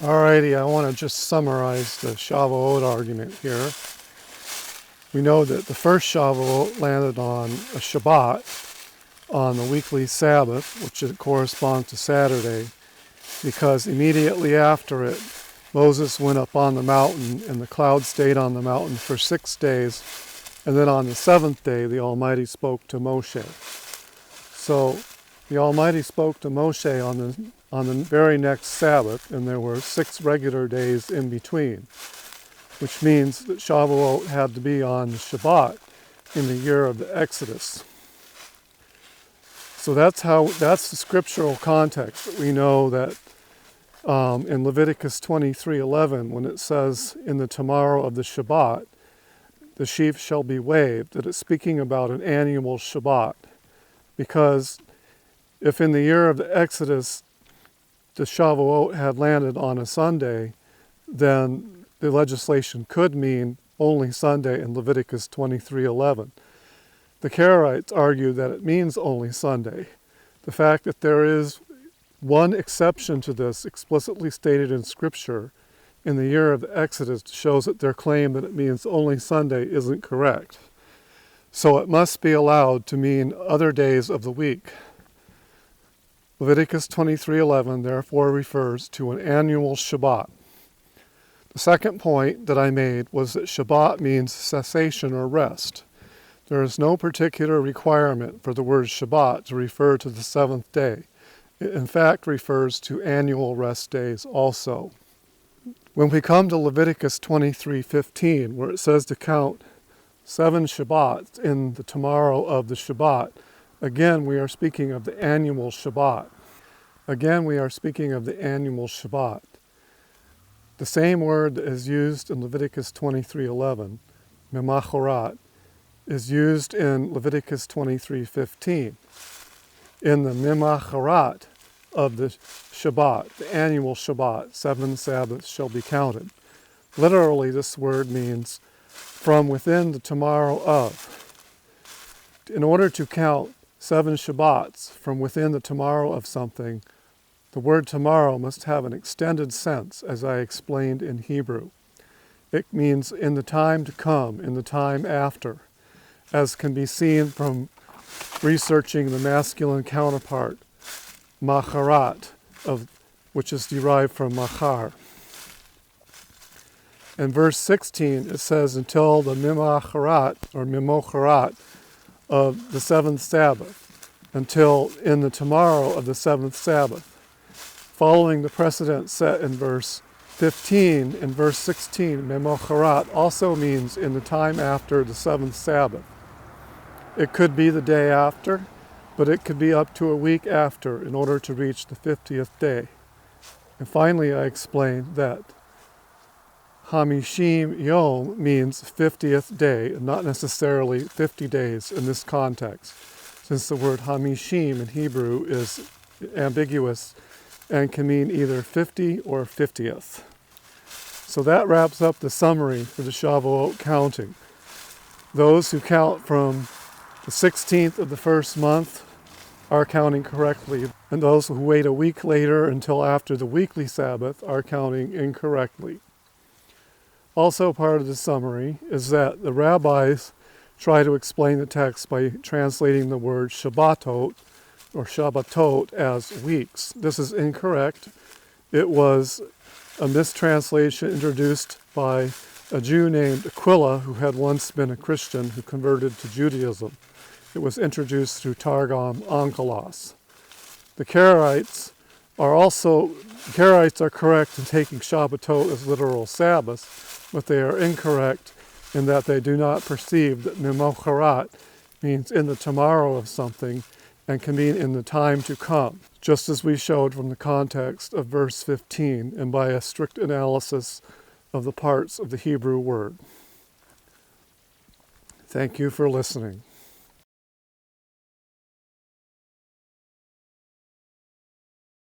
Alrighty, I want to just summarize the Shavuot argument here. We know that the first Shavuot landed on a Shabbat, on the weekly Sabbath, which corresponds to Saturday, because immediately after it, Moses went up on the mountain, and the cloud stayed on the mountain for 6 days, and then on the 7th day, the Almighty spoke to Moshe. So the Almighty spoke to Moshe on the very next Sabbath, and there were 6 regular days in between, which means that Shavuot had to be on the Shabbat in the year of the Exodus. So that's the scriptural context. We know that in Leviticus 23:11, when it says, in the tomorrow of the Shabbat, the sheaf shall be waved, that it's speaking about an annual Shabbat. Because if in the year of the Exodus, the Shavuot had landed on a Sunday, then the legislation could mean only Sunday in Leviticus 23:11. The Karaites argue that it means only Sunday. The fact that there is one exception to this explicitly stated in Scripture in the year of the Exodus shows that their claim that it means only Sunday isn't correct. So it must be allowed to mean other days of the week. Leviticus 23:11 therefore refers to an annual Shabbat. The second point that I made was that Shabbat means cessation or rest. There is no particular requirement for the word Shabbat to refer to the 7th day. It in fact refers to annual rest days also. When we come to Leviticus 23:15, where it says to count 7 Shabbats in the tomorrow of the Shabbat, again we are speaking of the annual Shabbat. The same word that is used in Leviticus 23:11, memachorat, is used in Leviticus 23:15. In the memachorat of the Shabbat, the annual Shabbat, 7 Sabbaths shall be counted. Literally, this word means from within the tomorrow of. In order to count 7 Shabbats from within the tomorrow of something, the word tomorrow must have an extended sense, as I explained in Hebrew. It means in the time to come, in the time after, as can be seen from researching the masculine counterpart, macharat, which is derived from machar. In verse 16, it says, until the memacharat, or mimocharat, of the 7th Sabbath, until in the tomorrow of the 7th Sabbath. Following the precedent set in verse 15, in verse 16, mimocharat also means in the time after the 7th Sabbath. It could be the day after, but it could be up to a week after in order to reach the 50th day. And finally, I explained that Hamishim Yom means 50th day, and not necessarily 50 days in this context, since the word Hamishim in Hebrew is ambiguous and can mean either 50 or 50th. So that wraps up the summary for the Shavuot counting. Those who count from the 16th of the first month are counting correctly, and those who wait a week later until after the weekly Sabbath are counting incorrectly. Also part of the summary is that the rabbis try to explain the text by translating the word Shabbatot or Shabbatot as weeks. This is incorrect. It was a mistranslation introduced by a Jew named Aquila, who had once been a Christian who converted to Judaism. It was introduced through Targum Onkelos. The Karaites are correct in taking Shabbatot as literal Sabbath, but they are incorrect in that they do not perceive that mimocharat means in the tomorrow of something and can mean in the time to come, just as we showed from the context of verse 15 and by a strict analysis of the parts of the Hebrew word. Thank you for listening.